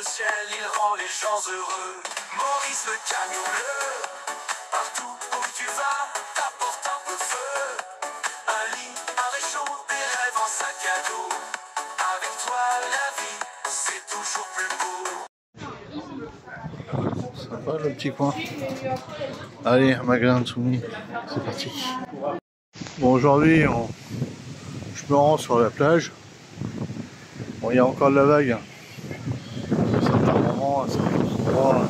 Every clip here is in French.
ciel, il rend les gens heureux. Maurice le camionneur, partout où tu vas, t'apporte un peu de feu. Un lit, un réchaud, des rêves en sac à dos. Avec toi, la vie, c'est toujours plus beau. Sympa le petit coin. Allez, un magasin de souvenirs, c'est parti. Bon, aujourd'hui, je me rends sur la plage. Bon, il y a encore de la vague. À certains moments, à certains endroits.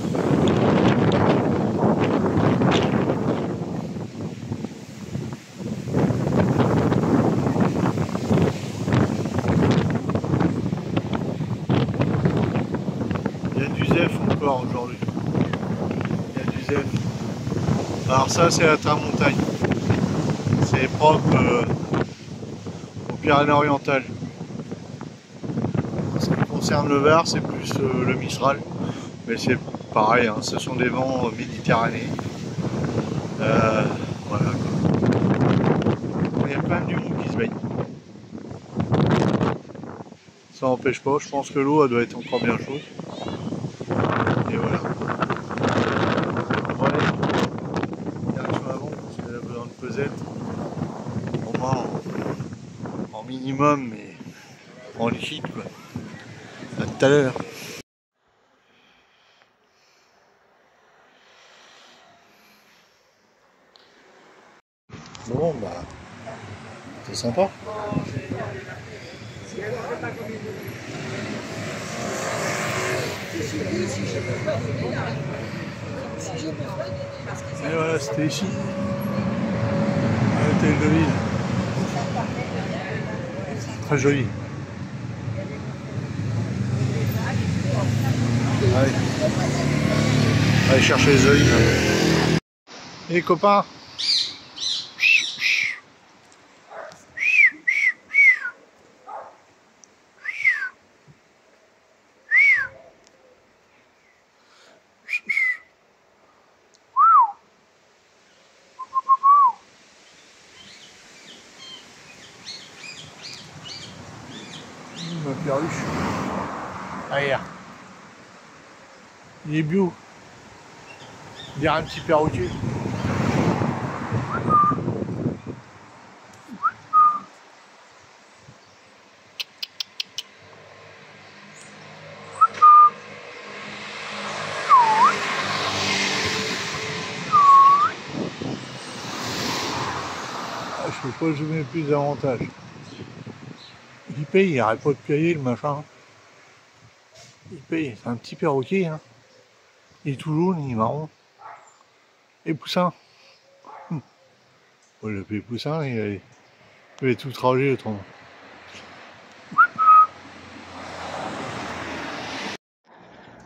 Il y a du zèf encore aujourd'hui. Il y a du zèf. Alors ça, c'est la Tramontagne. C'est propre aux Pyrénées-Orientales. En ce qui concerne le Var, c'est plus le Mistral. Mais c'est pareil, hein, ce sont des vents méditerranéens. Voilà quoi. Il y a plein du monde qui se baigne. Ça n'empêche pas, je pense que l'eau elle doit être encore bien chaude. Et voilà. Ouais, direction avant parce qu'elle a besoin de pesette. Au moins en minimum, mais en liquide quoi. À tout à l'heure. Bon bah, c'est sympa. Et voilà, c'était ici. À l'hôtel de ville. Très joli. Allez. Allez chercher les olives. Les copains. Ma perruche. Regarde. Il est bio. Il dirait un petit perroquet. Ah, je sais pas, je mets plus d'avantages. Il paye, il arrête pas de payer le machin. Il paye, c'est un petit perroquet. Hein. Il est tout jaune, il est marron. Et Poussin. Oh, le petit Poussin, il avait tout trajet autrement.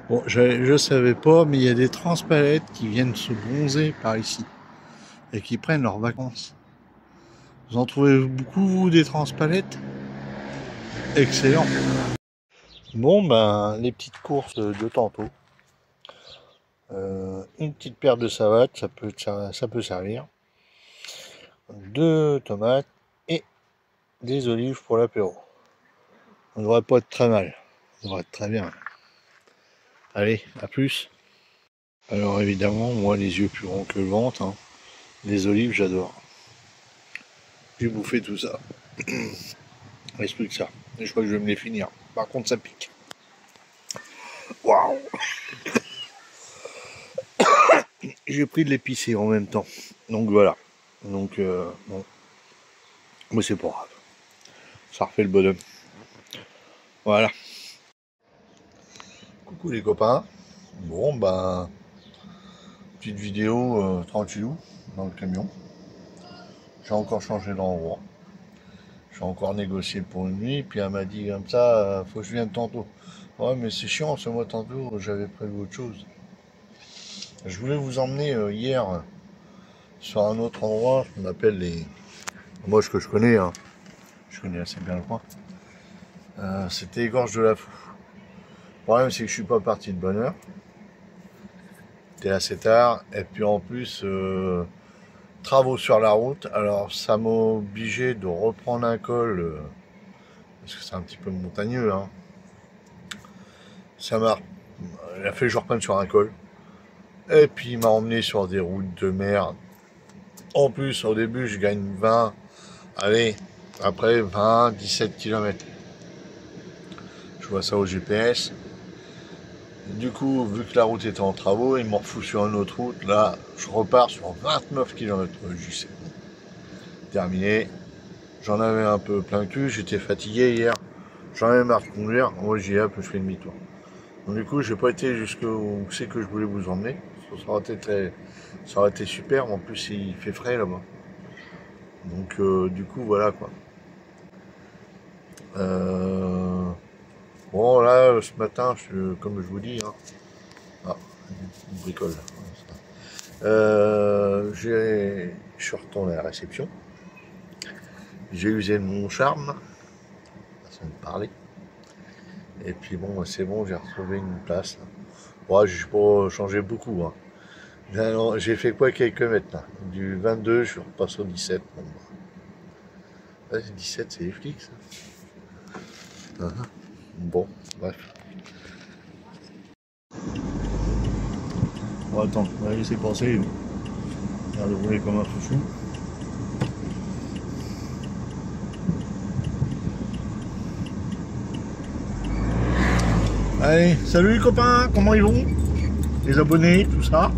Bon, je savais pas, mais il y a des transpalettes qui viennent se bronzer par ici. Et qui prennent leurs vacances. Vous en trouvez beaucoup, vous, des transpalettes? Excellent. Bon, ben, les petites courses de tantôt. Une petite paire de savates, ça peut servir. 2 tomates et des olives pour l'apéro. On ne devrait pas être très mal. On devrait être très bien. Allez, à plus. Alors évidemment, moi les yeux plus ronds que le ventre. Hein. Les olives, j'adore. J'ai bouffé tout ça. Il reste plus que ça. Et je crois que je vais me les finir. Par contre, ça pique. Waouh! J'ai pris de l'épicé en même temps. Donc voilà. Donc bon. Mais c'est pas grave. Ça refait le bonhomme. Voilà. Coucou les copains. Bon ben. Petite vidéo tranquillou dans le camion. J'ai encore changé d'endroit. J'ai encore négocié pour une nuit. Puis elle m'a dit comme ça, faut que je vienne tantôt. Ouais mais c'est chiant ce mois tantôt, j'avais prévu autre chose. Je voulais vous emmener hier sur un autre endroit, qu'on appelle les... Moi ce que je connais, hein. Je connais assez bien le coin. C'était les Gorges de la Fou. Le problème c'est que je suis pas parti de bonne heure. C'était assez tard. Et puis en plus, travaux sur la route. Alors ça m'a obligé de reprendre un col, parce que c'est un petit peu montagneux. Hein. Ça m'a Il a fait que je reprenne sur un col. Et puis il m'a emmené sur des routes de merde. En plus, au début, je gagne 20. Allez, après 20, 17 km. Je vois ça au GPS. Du coup, vu que la route était en travaux, il m'en refout sur une autre route. Là, je repars sur 29 km. Je sais bon. Terminé. J'en avais un peu plein le cul. J'étais fatigué hier. J'en avais marre de conduire. Moi, j'y hop, je fais demi-tour. Donc, du coup, j'ai pas été jusqu'où c'est que je voulais vous emmener. Ça aurait été super. Mais en plus, il fait frais là-bas. Donc, du coup, voilà quoi. Bon, là, ce matin, comme je vous dis, hein, une bricole. Je suis retourné à la réception. J'ai usé de mon charme, façon de parler. Et puis bon, c'est bon, j'ai retrouvé une place. Ouais, j'ai pas changé beaucoup. Hein. J'ai fait quoi quelques mètres là. Du 22, je suis repassé au 17. Bon, bah. Ouais, 17, c'est les flics, ça. Bon, bref. Bon, attends, on va laisser passer. On va le rouler comme un foufou. Allez, salut les copains, comment ils vont? Les abonnés, tout ça.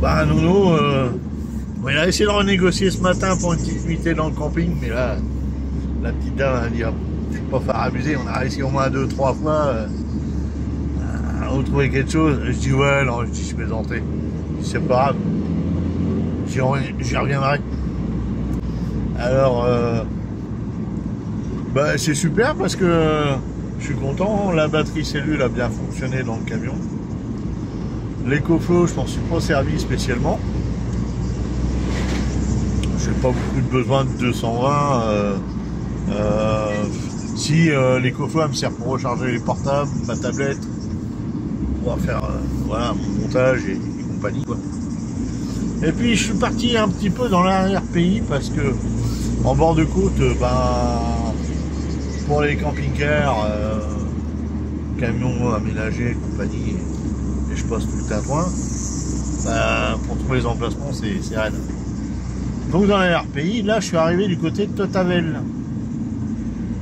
Bah Nono, il a essayé de renégocier ce matin pour une petite nuitée dans le camping, mais là, la petite dame a dit, je ne vais pas faire abuser, on a réussi au moins 2-3 fois à retrouver quelque chose. Je dis ouais, non, je plaisantais. C'est pas grave, j'y reviendrai. Alors, bah, c'est super parce que je suis content, la batterie cellule a bien fonctionné dans le camion. L'EcoFlow, je m'en suis pas servi spécialement. J'ai pas beaucoup de besoin de 220. Si l'EcoFlow me sert pour recharger les portables, ma tablette, pour faire voilà, mon montage et compagnie quoi. Et puis je suis parti un petit peu dans l'arrière-pays parce que en bord de côte, pour les camping-cars, camions aménagés et compagnie, et je passe tout le tintouin, pour trouver les emplacements, c'est raide. Donc dans l'arrière-pays, là je suis arrivé du côté de Totavel.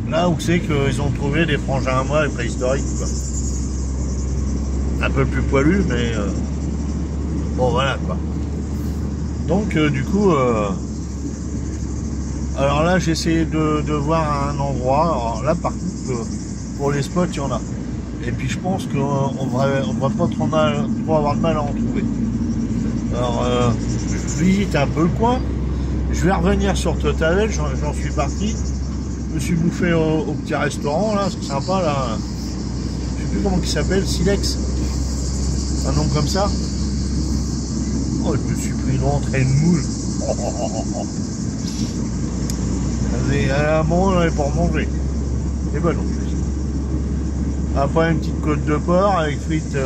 Là où c'est qu'ils ont trouvé des frangins à moi, préhistoriques, quoi. Un peu plus poilus, mais bon voilà quoi. Donc du coup, alors là j'ai essayé de voir un endroit. Alors là par contre, pour les spots il y en a. Et puis je pense qu'on va pas trop avoir de mal à en trouver. Alors je visite un peu le coin. Je vais revenir sur Totavel, j'en suis parti. Je me suis bouffé au petit restaurant là, c'est sympa là. Je sais plus comment il s'appelle, Silex. Un nom comme ça. Oh, je me suis pris une entrée de moule. À un moment, on avait pour manger. Et ben non. Après, une petite côte de porc avec frites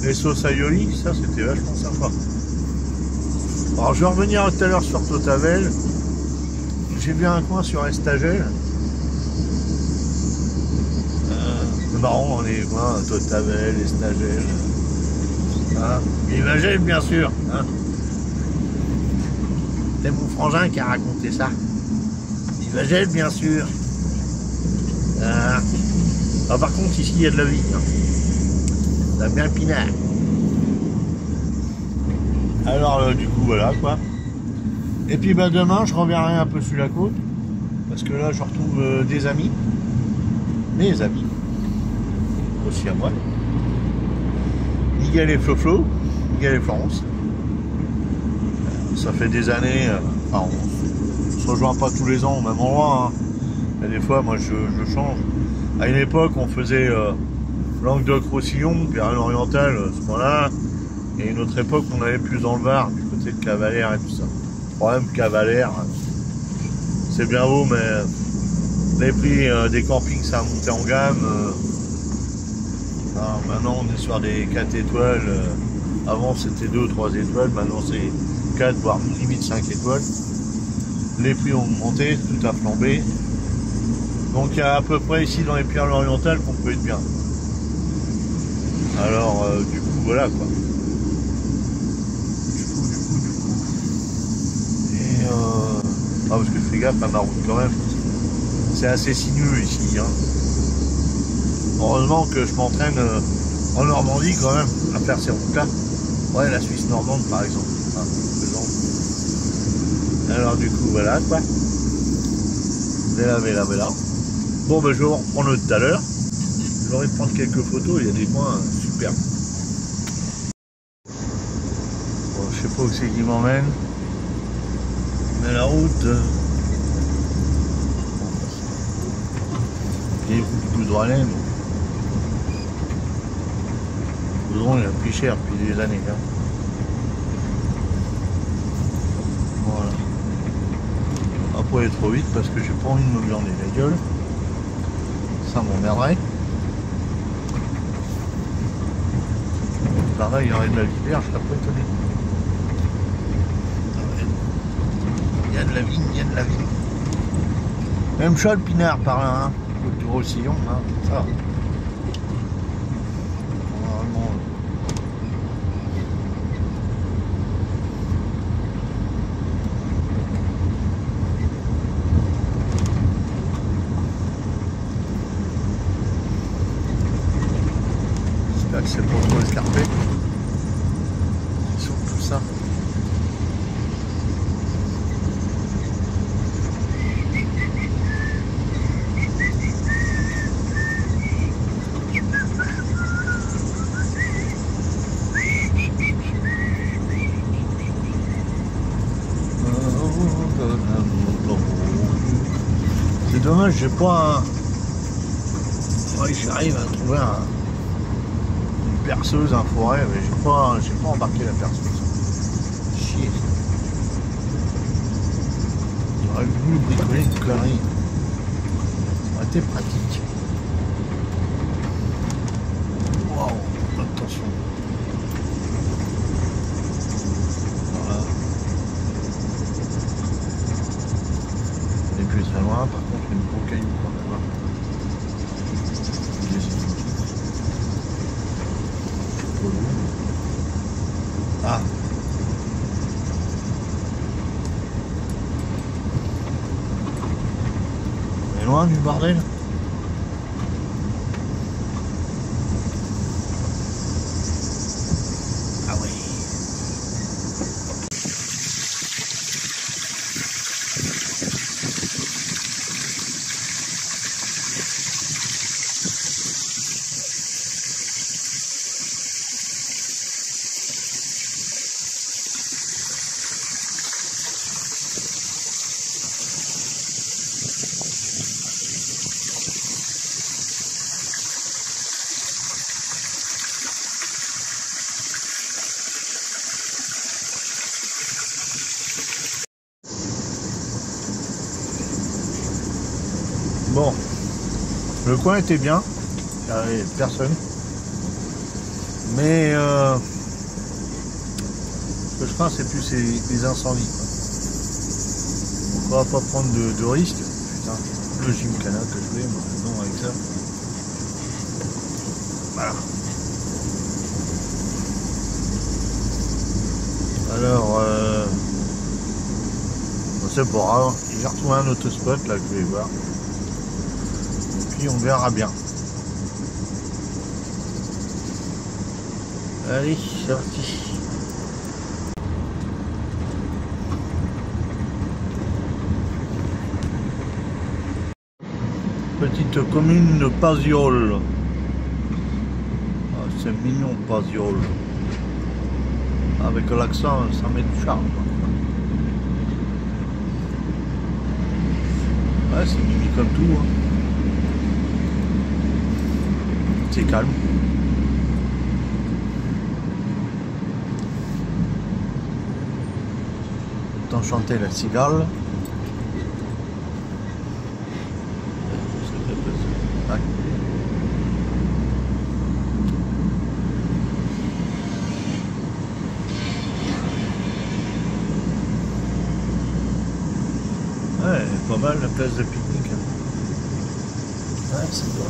et sauce aioli. Ça, c'était vachement sympa. Alors, je vais revenir tout à l'heure sur Totavel. J'ai vu un coin sur Estagel. C'est marrant, les coins, Totavel, Estagel. Hein, Vivagel, bien sûr. Hein. C'est mon frangin qui a raconté ça. Vivagel, bien sûr. Ah, par contre, ici, il y a de la vie. Hein. Ça a bien le pinard. Alors, du coup, voilà, quoi. Et puis, demain, je reviendrai un peu sur la côte. Parce que là, je retrouve des amis. Mes amis. Aussi à moi. Miguel et Flo, Miguel et Florence. Ça fait des années, on se rejoint pas tous les ans au même endroit. Hein. Et des fois, moi, je change. À une époque, on faisait Languedoc-Roussillon, Pyrénées-Orientales, ce point-là. Et une autre époque, on allait plus dans le Var, du côté de Cavalère et tout ça. Le problème, Cavalère, c'est bien beau, mais les prix des campings, ça a monté en gamme. Maintenant on est sur des 4 étoiles, avant c'était 2 ou 3 étoiles, maintenant c'est 4 voire limite 5 étoiles. Les prix ont monté, tout a flambé. Donc il y a à peu près ici dans les Pyrénées-Orientales qu'on peut être bien. Alors du coup voilà quoi. Et ah, parce que je fais gaffe à ma route quand même. C'est assez sinueux ici. Hein. Heureusement que je m'entraîne en Normandie quand même à faire ces routes là. Ouais, la Suisse normande par exemple. Hein, alors du coup voilà quoi. Bella. Bon ben je vais reprendre tout à l'heure. Je vais prendre quelques photos, il y a des coins super. Bon, je sais pas où c'est qui m'emmène. Mais la route. J'ai vu du goudron, mais. Le goudron il a pris cher depuis des années. Hein. Voilà. On va pas aller trop vite parce que j'ai pas envie de me glander la gueule. Ça m'emmerderait. Par là, il y aurait de la vipère, je serais pas étonné. Il y a de la vigne, Même chat le pinard par là, hein. Du Roussillon, hein. Ça. Normalement. J'espère que c'est pas trop escarpé. Surtout ça. C'est dommage, j'ai pas un... Ouais, j'arrive à trouver une perceuse, un forêt, mais j'ai pas embarqué la perceuse. Chier. J'aurais voulu bricoler une connerie. Ça aurait été pratique. Waouh, attention. Voilà. Et puis très loin, par contre, il y a une gros caillou quand même. Ah. On est loin du bordel. Ah oui. Bon, le coin était bien, il n'y avait personne, mais ce que je crains c'est plus les incendies. On va pas prendre de risques. Putain, le gymkhana que je fais, moi, non avec ça. Voilà. Alors, c'est pas grave, j'ai retrouvé un autre spot là que je vais voir. On verra bien. Allez, c'est parti. Petite commune de Paziol. Ah, c'est mignon Paziol. Avec l'accent, ça met du charme. Ouais, c'est mimi comme tout. Hein. C'est calme. Autant chanter la cigale. Ouais, pas mal la place de pique-nique. Ouais, c'est bon.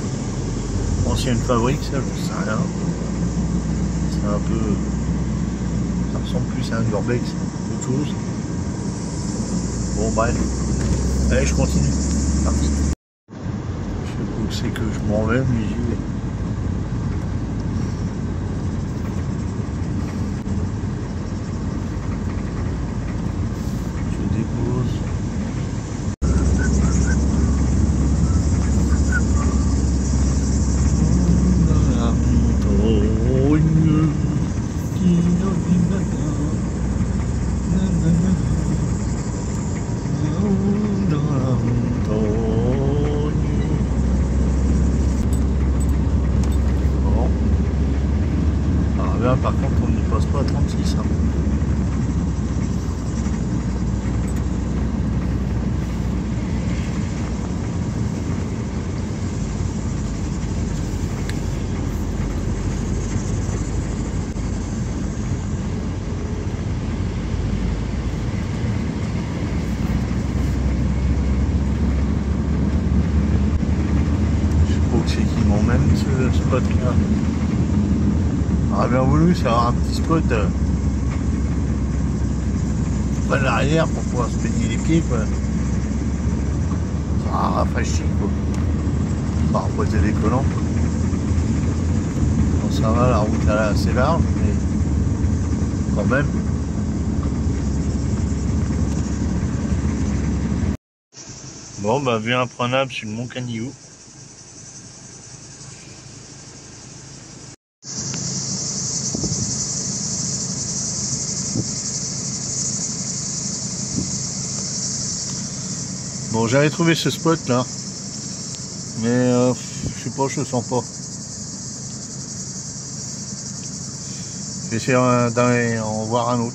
Ancienne fabrique, ça, je sais rien. un peu... Ça ressemble plus à un urbex qu'autre chose. Bon bref. Allez, je continue. Parti. Je sais pas où c'est que je m'en vais, mais j'y vais. Je dépose. Bon. Alors là, par contre, on ne passe pas à 36. Hein. C'est qui m'emmène ce spot là. Ah bien voulu, c'est un petit spot pas de l'arrière pour pouvoir se baigner les pieds quoi. Ça rafraîchit quoi. Ça va pas être décollant. Bon, ça va, la route elle est assez large mais quand même. Bon bah vue imprenable sur le Mont Canillou. Bon, j'avais trouvé ce spot là, mais je sais pas, je le sens pas. Je vais essayer d'aller en voir un autre.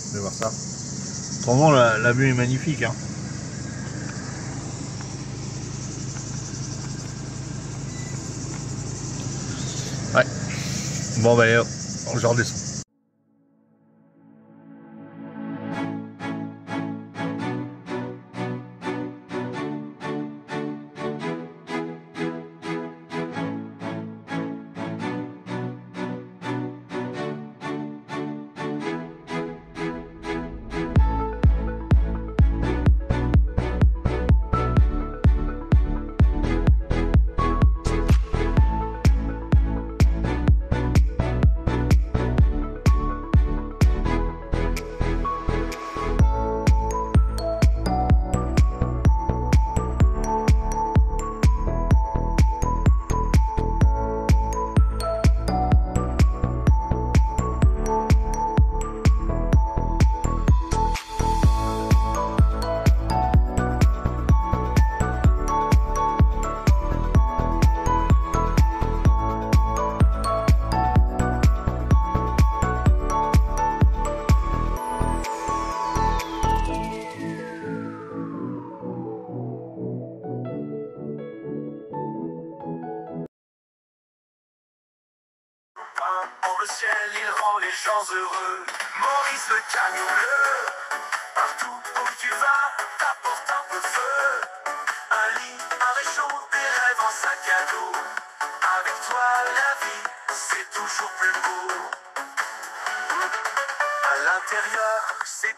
Je vais voir ça. Vraiment, la vue est magnifique. Hein. Ouais. Bon, bah, je redescends. Pour le ciel, il rend les gens heureux. Maurice le camion bleu. Partout où tu vas, t'apporte un peu de feu. Un lit, un réchaud, des rêves en sac à dos. Avec toi, la vie, c'est toujours plus beau. À l'intérieur, c'est